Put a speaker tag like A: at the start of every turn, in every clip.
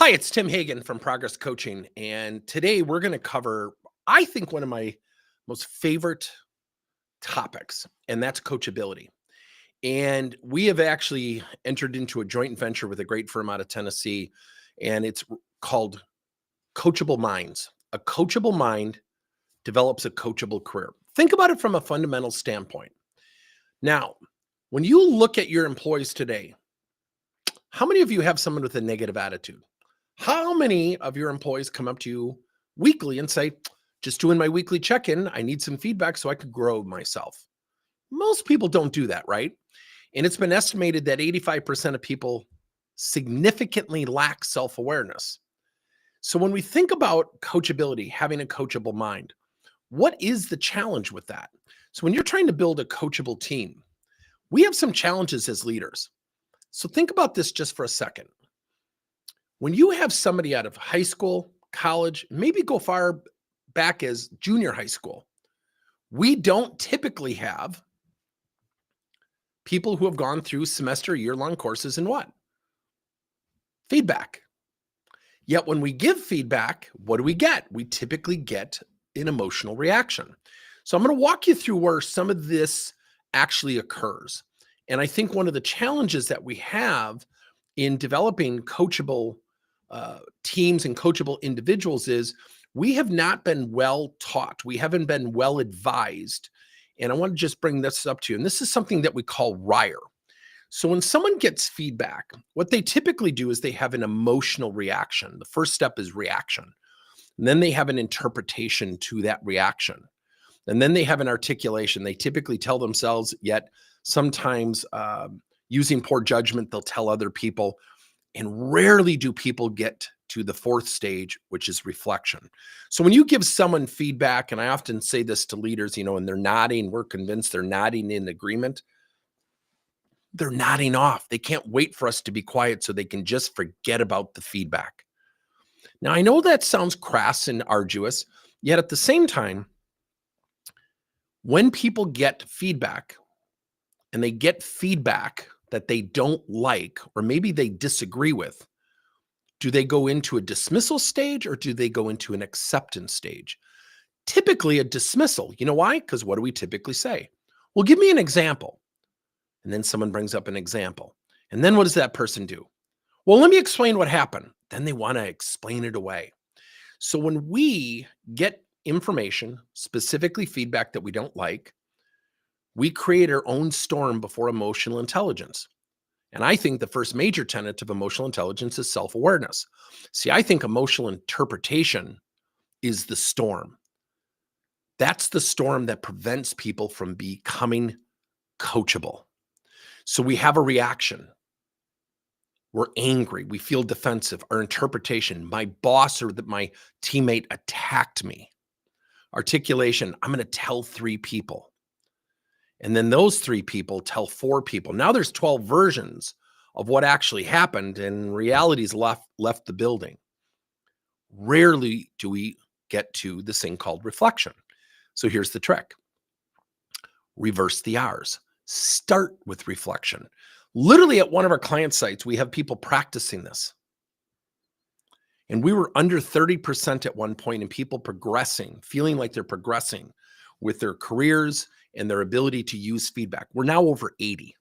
A: Hi, it's Tim Hagen from Progress Coaching. And today we're going to cover, I think, one of my most favorite topics, and that's coachability. And we have actually entered into a joint venture with a great firm out of Tennessee, and it's called Coachable Minds. A coachable mind develops a coachable career. Think about it from a fundamental standpoint. Now, when you look at your employees today, how many of you have someone with a negative attitude? How many of your employees come up to you weekly and say, just doing my weekly check-in, I need some feedback so I could grow myself? Most people don't do that, right? And it's been estimated that 85% of people significantly lack self-awareness. So when we think about coachability, having a coachable mind, what is the challenge with that? So when you're trying to build a coachable team, we have some challenges as leaders. So think about this just for a second. When you have somebody out of high school, college, maybe go far back as junior high school, we don't typically have people who have gone through semester, year-long courses in what? Feedback. Yet when we give feedback, what do we get? We typically get an emotional reaction. So I'm going to walk you through where some of this actually occurs. And I think one of the challenges that we have in developing coachable teams and coachable individuals is we have not been well taught. We haven't been well advised. And I want to just bring this up to you. And this is something that we call RIRE. So when someone gets feedback, what they typically do is they have an emotional reaction. The first step is reaction. And then they have an interpretation to that reaction. And then they have an articulation. They typically tell themselves, yet sometimes using poor judgment, they'll tell other people. And rarely do people get to the fourth stage, which is reflection. So when you give someone feedback, and I often say this to leaders, and they're nodding, we're convinced they're nodding in agreement. They're nodding off. They can't wait for us to be quiet so they can just forget about the feedback. Now, I know that sounds crass and arduous, yet at the same time, when people get feedback, and they get feedback that they don't like, or maybe they disagree with, do they go into a dismissal stage or do they go into an acceptance stage? Typically a dismissal. You know why? Because what do we typically say? Well, give me an example. And then someone brings up an example. And then what does that person do? Well, let me explain what happened. Then they want to explain it away. So when we get information, specifically feedback that we don't like, we create our own storm before emotional intelligence. And I think the first major tenet of emotional intelligence is self-awareness. See, I think emotional interpretation is the storm. That's the storm that prevents people from becoming coachable. So we have a reaction. We're angry. We feel defensive. Our interpretation, my boss or my teammate attacked me. Articulation, I'm going to tell 3 people. And then those 3 people tell 4 people. Now there's 12 versions of what actually happened, and reality's left the building. Rarely do we get to this thing called reflection. So here's the trick. Reverse the R's. Start with reflection. Literally at one of our client sites, we have people practicing this. And we were under 30% at one point, and people progressing, feeling like they're progressing with their careers and their ability to use feedback. We're now over 80.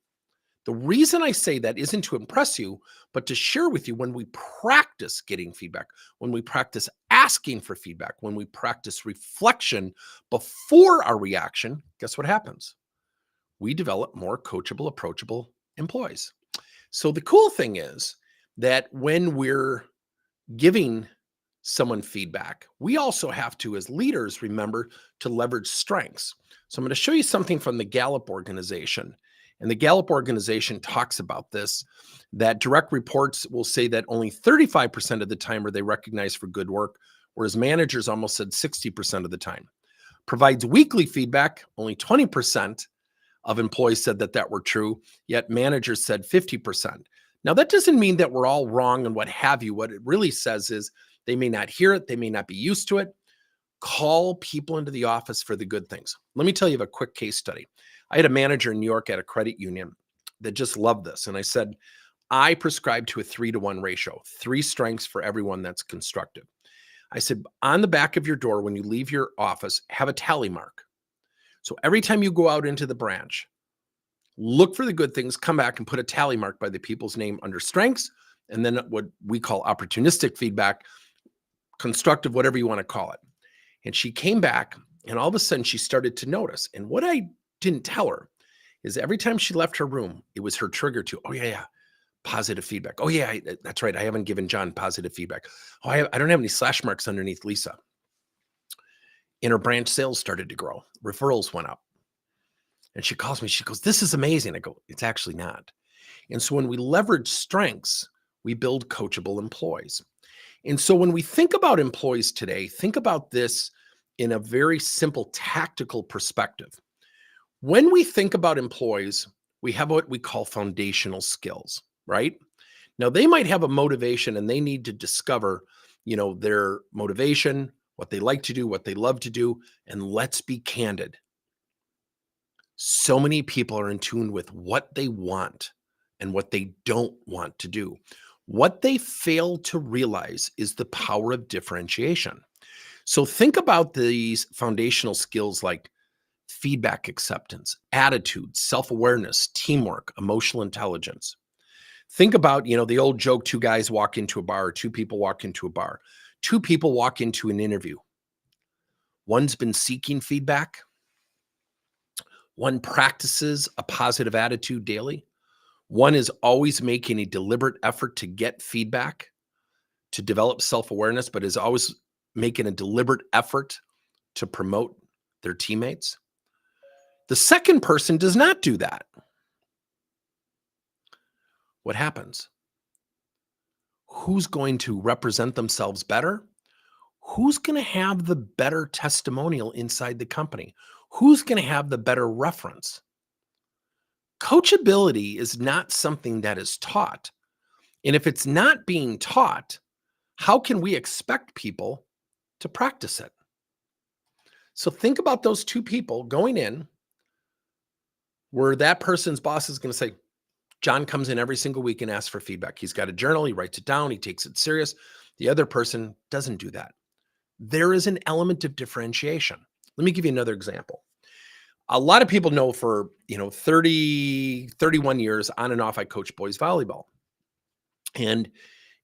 A: The reason I say that isn't to impress you, but to share with you when we practice getting feedback, when we practice asking for feedback, when we practice reflection before our reaction, guess what happens? We develop more coachable, approachable employees. So the cool thing is that when we're giving someone feedback, we also have to, as leaders, remember to leverage strengths. So I'm going to show you something from the Gallup organization. And the Gallup organization talks about this, that direct reports will say that only 35% of the time are they recognized for good work, whereas managers almost said 60% of the time. Provides weekly feedback, only 20% of employees said that were true, yet managers said 50%. Now, that doesn't mean that we're all wrong and what have you. What it really says is they may not hear it. They may not be used to it. Call people into the office for the good things. Let me tell you of a quick case study. I had a manager in New York at a credit union that just loved this. And I said, I prescribe to a 3-to-1 ratio, 3 strengths for everyone that's constructive. I said, on the back of your door, when you leave your office, have a tally mark. So every time you go out into the branch, look for the good things, come back and put a tally mark by the people's name under strengths, and then what we call opportunistic feedback, constructive, whatever you want to call it. And she came back, and all of a sudden she started to notice. And what I didn't tell her is every time she left her room, it was her trigger to, oh, yeah, positive feedback. Oh, yeah, that's right. I haven't given John positive feedback. Oh, I don't have any slash marks underneath Lisa. And her branch sales started to grow. Referrals went up. And she calls me. She goes, this is amazing. I go, it's actually not. And so when we leverage strengths, we build coachable employees. And so when we think about employees today, think about this in a very simple tactical perspective. When we think about employees, we have what we call foundational skills, right? Now, they might have a motivation and they need to discover, their motivation, what they like to do, what they love to do. And let's be candid. So many people are in tune with what they want and what they don't want to do. What they fail to realize is the power of differentiation. So think about these foundational skills like feedback acceptance, attitude, self-awareness, teamwork, emotional intelligence. Think about, the old joke, 2 guys walk into a bar, or 2 people walk into a bar. 2 people walk into an interview. One's been seeking feedback. One practices a positive attitude daily. One is always making a deliberate effort to get feedback, to develop self-awareness, but is always making a deliberate effort to promote their teammates. The second person does not do that. What happens? Who's going to represent themselves better? Who's going to have the better testimonial inside the company? Who's going to have the better reference? Coachability is not something that is taught. And if it's not being taught, how can we expect people to practice it? So think about those 2 people going in where that person's boss is going to say, John comes in every single week and asks for feedback. He's got a journal, he writes it down, he takes it serious. The other person doesn't do that. There is an element of differentiation. Let me give you another example. A lot of people know for, 31 years on and off, I coach boys volleyball. And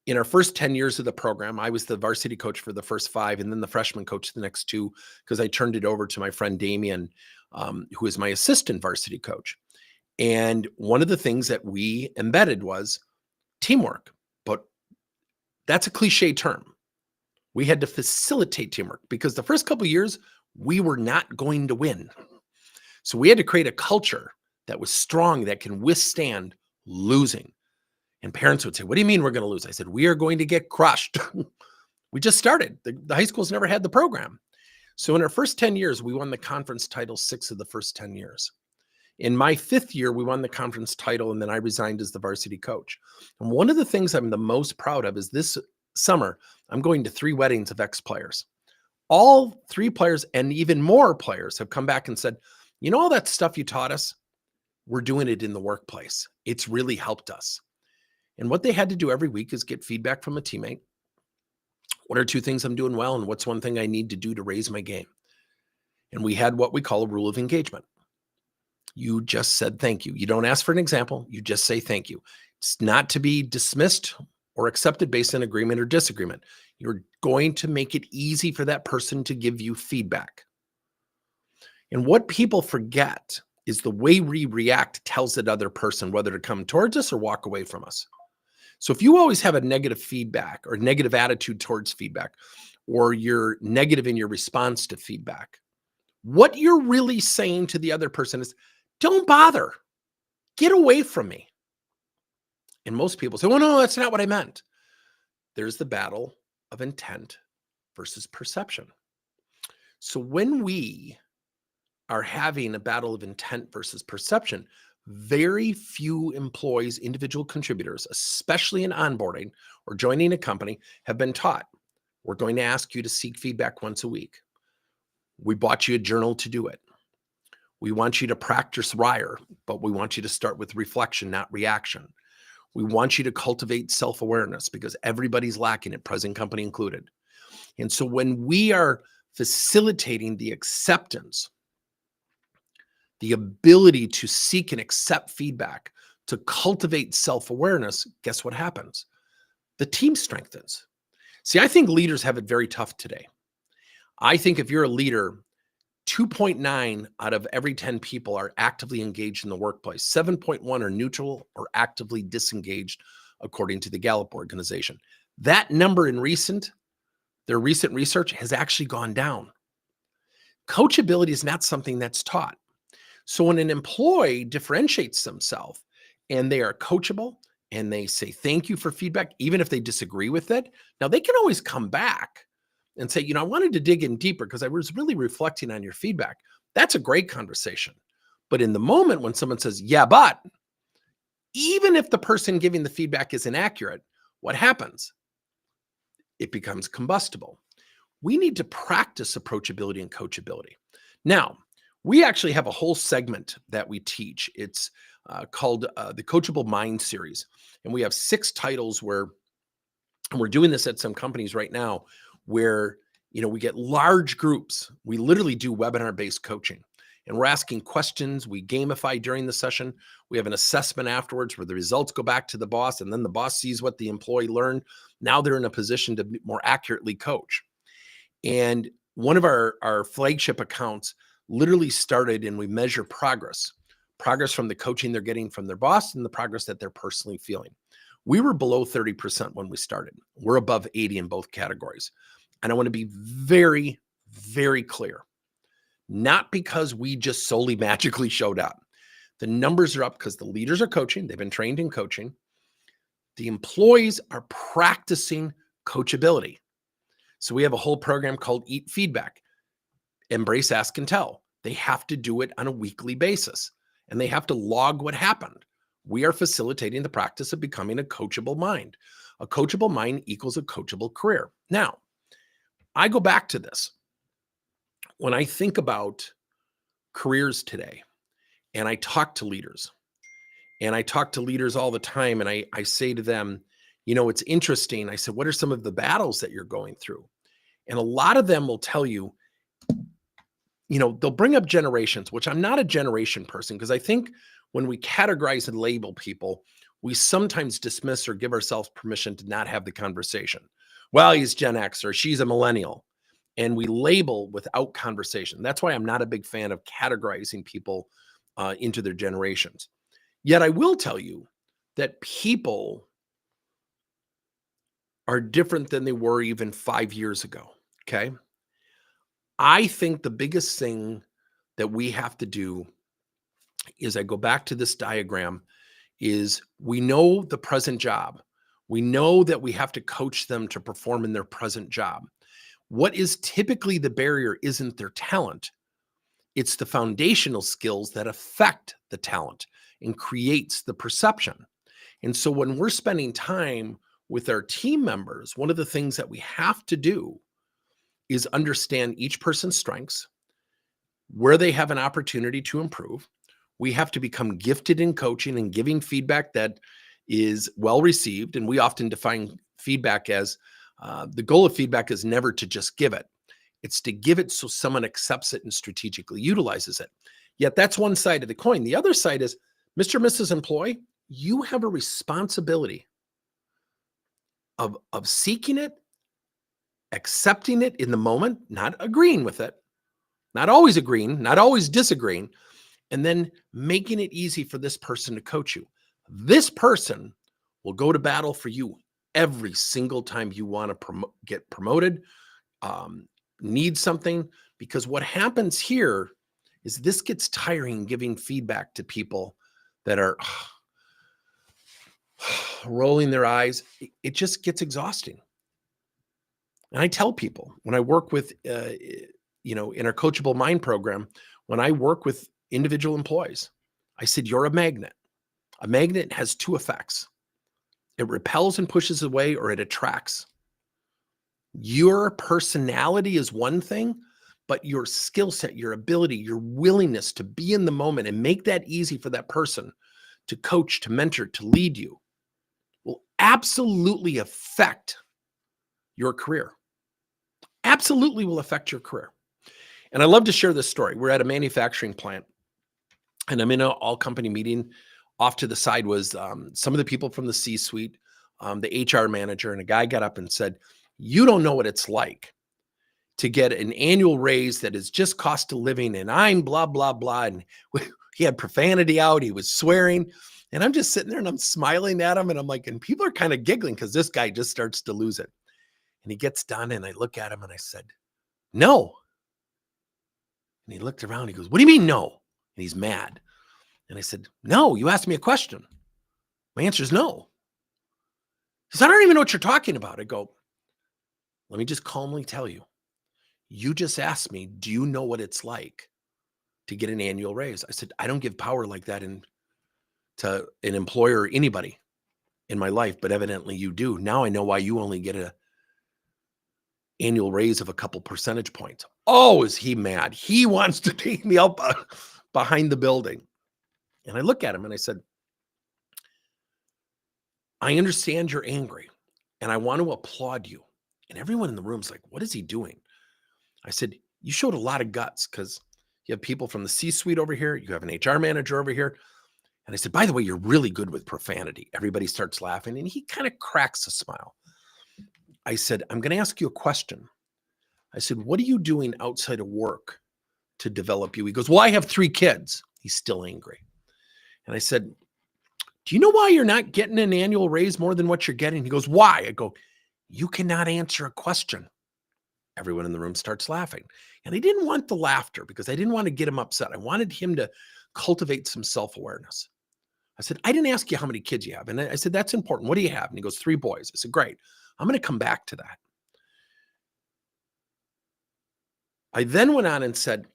A: in our first 10 years of the program, I was the varsity coach for the first 5 and then the freshman coach the next 2, because I turned it over to my friend Damien, who is my assistant varsity coach. And one of the things that we embedded was teamwork, but that's a cliche term. We had to facilitate teamwork because the first couple of years, we were not going to win. So we had to create a culture that was strong, that can withstand losing. And parents would say, what do you mean we're going to lose? I said, we are going to get crushed. We just started. The high schools never had the program. So in our first 10 years, we won the conference title 6 of the first 10 years. In my 5th year, we won the conference title, and then I resigned as the varsity coach. And one of the things I'm the most proud of is this summer, I'm going to 3 weddings of ex-players. All 3 players and even more players have come back and said, all that stuff you taught us, we're doing it in the workplace. It's really helped us. And what they had to do every week is get feedback from a teammate. What are 2 things I'm doing well, and what's one thing I need to do to raise my game? And we had what we call a rule of engagement. You just said thank you. You don't ask for an example. You just say thank you. It's not to be dismissed or accepted based on agreement or disagreement. You're going to make it easy for that person to give you feedback. And what people forget is the way we react tells that other person whether to come towards us or walk away from us. So if you always have a negative feedback or negative attitude towards feedback, or you're negative in your response to feedback, what you're really saying to the other person is, don't bother. Get away from me. And most people say, well, no, that's not what I meant. There's the battle of intent versus perception. So when we are having a battle of intent versus perception, very few employees, individual contributors, especially in onboarding or joining a company, have been taught, we're going to ask you to seek feedback once a week. We bought you a journal to do it. We want you to practice RIRE, but we want you to start with reflection, not reaction. We want you to cultivate self-awareness because everybody's lacking it, present company included. And so when we are facilitating the acceptance, the ability to seek and accept feedback, to cultivate self-awareness, guess what happens? The team strengthens. See, I think leaders have it very tough today. I think if you're a leader, 2.9 out of every 10 people are actively engaged in the workplace. 7.1 are neutral or actively disengaged, according to the Gallup organization. That number in their recent research has actually gone down. Coachability is not something that's taught. So when an employee differentiates themselves and they are coachable and they say thank you for feedback, even if they disagree with it, now they can always come back and say, I wanted to dig in deeper because I was really reflecting on your feedback. That's a great conversation. But in the moment when someone says, yeah, but, even if the person giving the feedback is inaccurate, what happens? It becomes combustible. We need to practice approachability and coachability. Now, we actually have a whole segment that we teach. It's called the Coachable Mind series. And we have 6 titles where we're doing this at some companies right now where, we get large groups. We literally do webinar-based coaching. And we're asking questions. We gamify during the session. We have an assessment afterwards where the results go back to the boss, and then the boss sees what the employee learned. Now they're in a position to more accurately coach. And one of our flagship accounts literally started, and we measure progress from the coaching they're getting from their boss and the progress that they're personally feeling. We were below 30% when we started. We're above 80 in both categories. And I want to be very, very clear. Not because we just solely magically showed up. The numbers are up because the leaders are coaching. They've been trained in coaching. The employees are practicing coachability. So we have a whole program called Eat Feedback. Embrace, ask, and tell. They have to do it on a weekly basis, and they have to log what happened. We are facilitating the practice of becoming a coachable mind. A coachable mind equals a coachable career. Now, I go back to this. When I think about careers today, and I talk to leaders, all the time, and I say to them, it's interesting. I said, what are some of the battles that you're going through? And a lot of them will tell you, they'll bring up generations, which I'm not a generation person, because I think when we categorize and label people, we sometimes dismiss or give ourselves permission to not have the conversation. Well, he's Gen X or she's a millennial. And we label without conversation. That's why I'm not a big fan of categorizing people into their generations. Yet I will tell you that people are different than they were even 5 years ago, okay? I think the biggest thing that we have to do is, I go back to this diagram, is we know the present job. We know that we have to coach them to perform in their present job. What is typically the barrier isn't their talent. It's the foundational skills that affect the talent and creates the perception. And so when we're spending time with our team members, one of the things that we have to do is understand each person's strengths, where they have an opportunity to improve. We have to become gifted in coaching and giving feedback that is well received. And we often define feedback as the goal of feedback is never to just give it. It's to give it so someone accepts it and strategically utilizes it. Yet that's one side of the coin. The other side is, Mr. and Mrs. Employee, you have a responsibility of seeking it, accepting it in the moment, not agreeing with it, not always agreeing, not always disagreeing, and then making it easy for this person to coach you. This person will go to battle for you every single time you want to get promoted, need something, because what happens here is this gets tiring, giving feedback to people that are rolling their eyes. It just gets exhausting. And I tell people when I work with, in our Coachable Mind program, when I work with individual employees, I said, you're a magnet. A magnet has 2 effects. It repels and pushes away, or it attracts. Your personality is one thing, but your skill set, your ability, your willingness to be in the moment and make that easy for that person to coach, to mentor, to lead you, absolutely affect your career. Absolutely will affect your career. And I love to share this story. We're at a manufacturing plant and I'm in an all company meeting. Off to the side was some of the people from the C-suite, the HR manager, and a guy got up and said, "You don't know what it's like to get an annual raise that is just cost of living, and I'm blah, blah, blah." And he had profanity out, he was swearing. And I'm just sitting there and I'm smiling at him. And I'm like, and people are kind of giggling because this guy just starts to lose it. And he gets done and I look at him and I said, "No." And he looked around, he goes, "What do you mean no?" And he's mad. And I said, "No, you asked me a question. My answer is no." He says, "I don't even know what you're talking about." I go, "Let me just calmly tell you. You just asked me, do you know what it's like to get an annual raise?" I said, "I don't give power like that to an employer or anybody in my life, but evidently you do. Now I know why you only get a annual raise of a couple percentage points." Oh, is he mad? He wants to take me out behind the building. And I look at him and I said, "I understand you're angry and I want to applaud you." And everyone in the room's like, "What is he doing?" I said, "You showed a lot of guts because you have people from the C-suite over here. You have an HR manager over here." And I said, "By the way, you're really good with profanity." Everybody starts laughing and he kind of cracks a smile. I said, "I'm going to ask you a question." I said, "What are you doing outside of work to develop you?" He goes, "Well, I have 3 kids." He's still angry. And I said, "Do you know why you're not getting an annual raise more than what you're getting?" He goes, "Why?" I go, "You cannot answer a question." Everyone in the room starts laughing. And I didn't want the laughter because I didn't want to get him upset. I wanted him to cultivate some self-awareness. I said, "I didn't ask you how many kids you have." And I said, "That's important. What do you have?" And he goes, 3 boys. I said, "Great. I'm going to come back to that." I then went on and said,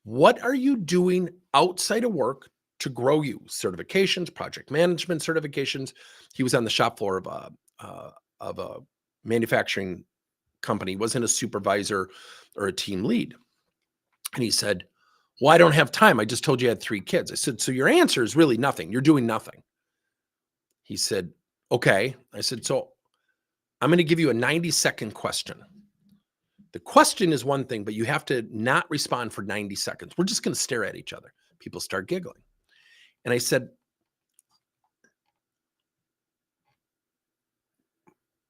A: "What are you doing outside of work to grow you?" Certifications, project management certifications. He was on the shop floor of a manufacturing company, wasn't a supervisor or a team lead. And he said, "Well, I don't have time. I just told you I had 3 kids." I said, "So your answer is really nothing. You're doing nothing." He said, "Okay." I said, "So I'm going to give you a 90-second question. The question is one thing, but you have to not respond for 90 seconds. We're just going to stare at each other." People start giggling. And I said,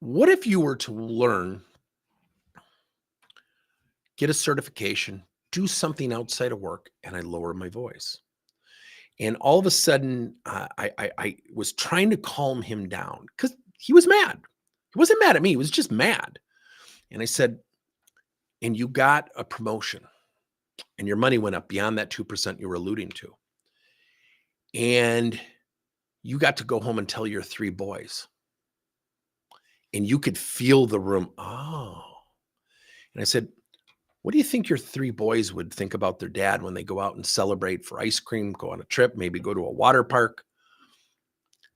A: "What if you were to learn, get a certification, do something outside of work?" And I lower my voice. And all of a sudden, I was trying to calm him down because he was mad. He wasn't mad at me. He was just mad. And I said, "And you got a promotion and your money went up beyond that 2% you were alluding to. And you got to go home and tell your 3 boys." And you could feel the room. Oh. And I said, "What do you think your 3 boys would think about their dad when they go out and celebrate for ice cream, go on a trip, maybe go to a water park?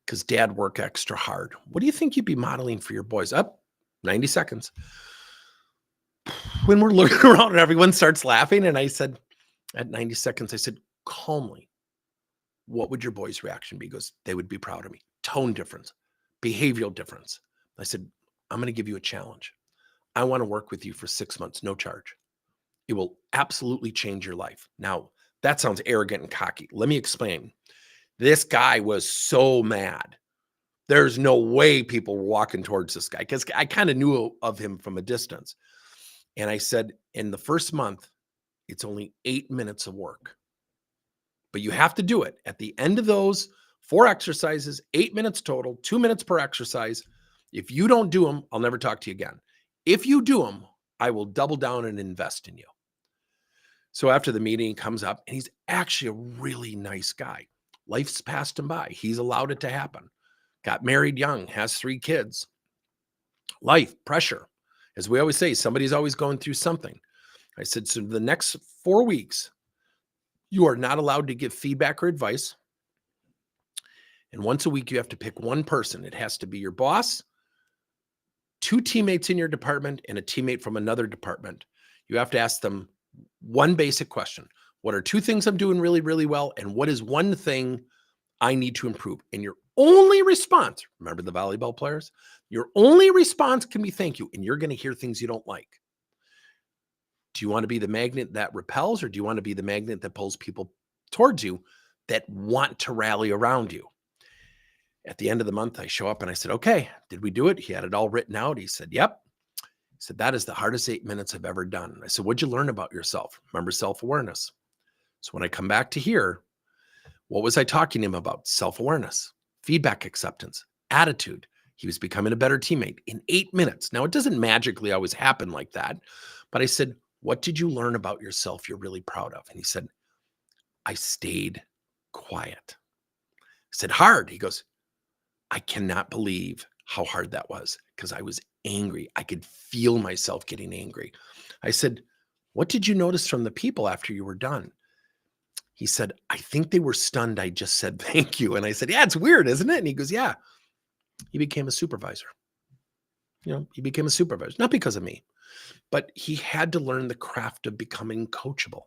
A: Because dad worked extra hard. What do you think you'd be modeling for your boys?" Up 90 seconds. When we're looking around and everyone starts laughing. And I said, at 90 seconds, I said, calmly, "What would your boys' reaction be?" He goes, "They would be proud of me." Tone difference, behavioral difference. I said, "I'm going to give you a challenge. I want to work with you for 6 months, no charge. It will absolutely change your life." Now, that sounds arrogant and cocky. Let me explain. This guy was so mad. There's no way people were walking towards this guy because I kind of knew of him from a distance. And I said, "In the first month, it's only 8 minutes of work, but you have to do it. At the end of those 4 exercises, 8 minutes total, 2 minutes per exercise. If you don't do them, I'll never talk to you again. If you do them, I will double down and invest in you." So after the meeting, he comes up and he's actually a really nice guy. Life's passed him by. He's allowed it to happen. Got married young, has 3 kids. Life, pressure. As we always say, somebody's always going through something. I said, "So the next 4 weeks, you are not allowed to give feedback or advice. And once a week, you have to pick one person. It has to be your boss, 2 teammates in your department, and a teammate from another department. You have to ask them one basic question. What are 2 things I'm doing really, really well? And what is one thing I need to improve?" And you're only response, remember the volleyball players? Your only response can be thank you, and you're going to hear things you don't like. Do you want to be the magnet that repels, or do you want to be the magnet that pulls people towards you that want to rally around you? At the end of the month, I show up and I said, okay, did we do it? He had it all written out. He said, yep. He said, that is the hardest 8 minutes I've ever done. I said, what'd you learn about yourself? Remember self-awareness. So when I come back to here, what was I talking to him about? Self-awareness, feedback acceptance, attitude. He was becoming a better teammate in 8 minutes. Now, it doesn't magically always happen like that. But I said, what did you learn about yourself you're really proud of? And he said, I stayed quiet. I said, hard. He goes, I cannot believe how hard that was because I was angry. I could feel myself getting angry. I said, what did you notice from the people after you were done? He said, I think they were stunned I just said thank you. And I said, yeah, it's weird, isn't it? And he goes, yeah. He became a supervisor. He became a supervisor, not because of me, but he had to learn the craft of becoming coachable.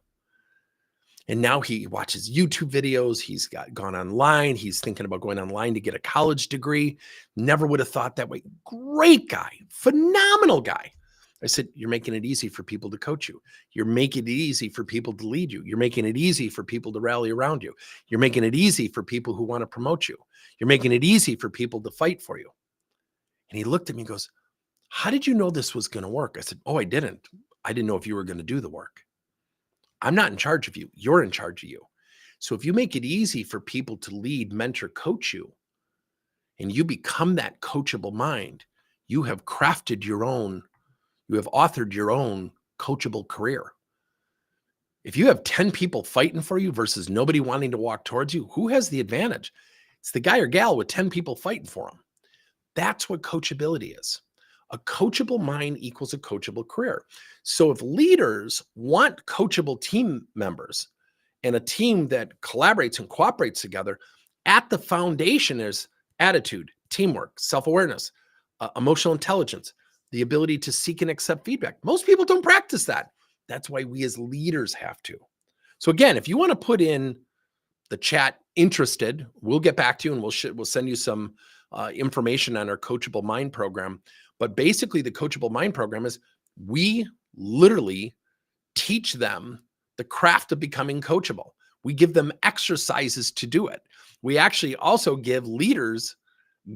A: And now he watches YouTube videos. He's gone online. He's thinking about going online to get a college degree. Never would have thought that way. Great guy, phenomenal guy. I said, you're making it easy for people to coach you. You're making it easy for people to lead you. You're making it easy for people to rally around you. You're making it easy for people who want to promote you. You're making it easy for people to fight for you. And he looked at me and goes, how did you know this was going to work? I said, oh, I didn't. I didn't know if you were going to do the work. I'm not in charge of you. You're in charge of you. So if you make it easy for people to lead, mentor, coach you, and you become that coachable mind, you have crafted your own, you have authored your own coachable career. If you have 10 people fighting for you versus nobody wanting to walk towards you, who has the advantage? It's the guy or gal with 10 people fighting for him. That's what coachability is. A coachable mind equals a coachable career. So if leaders want coachable team members and a team that collaborates and cooperates together, at the foundation is attitude, teamwork, self-awareness, emotional intelligence, the ability to seek and accept feedback. Most people don't practice that. That's why we as leaders have to. So again, if you want to put in the chat interested, we'll get back to you and we'll send you some information on our Coachable Mind program. But basically, the Coachable Mind program is we literally teach them the craft of becoming coachable. We give them exercises to do it. We actually also give leaders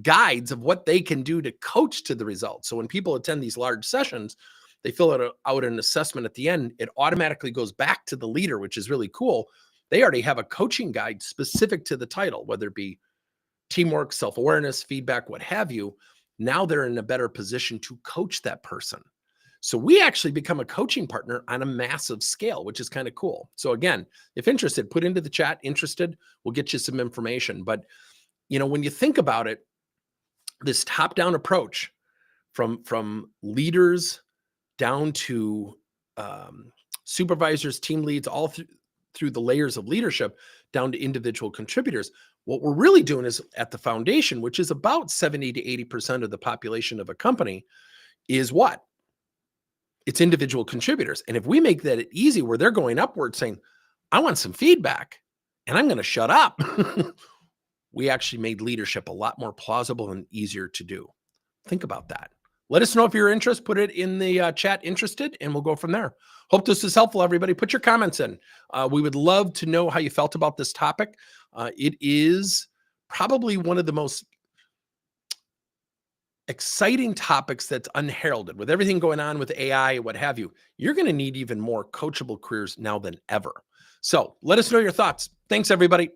A: guides of what they can do to coach to the results. So when people attend these large sessions, they fill out an assessment at the end. It automatically goes back to the leader, which is really cool. They already have a coaching guide specific to the title, whether it be teamwork, self-awareness, feedback, what have you. Now they're in a better position to coach that person. So we actually become a coaching partner on a massive scale, which is kind of cool. So again, if interested, put into the chat, interested, we'll get you some information. But, when you think about it, this top-down approach from leaders down to supervisors, team leads, all through the layers of leadership down to individual contributors, what we're really doing is at the foundation, which is about 70 to 80% of the population of a company, is what? It's individual contributors. And if we make that easy where they're going upward saying, I want some feedback and I'm going to shut up, we actually made leadership a lot more plausible and easier to do. Think about that. Let us know if you're interested. Put it in the chat, interested, and we'll go from there. Hope this is helpful, everybody. Put your comments in. We would love to know how you felt about this topic. It is probably one of the most exciting topics that's unheralded. With everything going on with AI, what have you, you're going to need even more coachable careers now than ever. So let us know your thoughts. Thanks, everybody.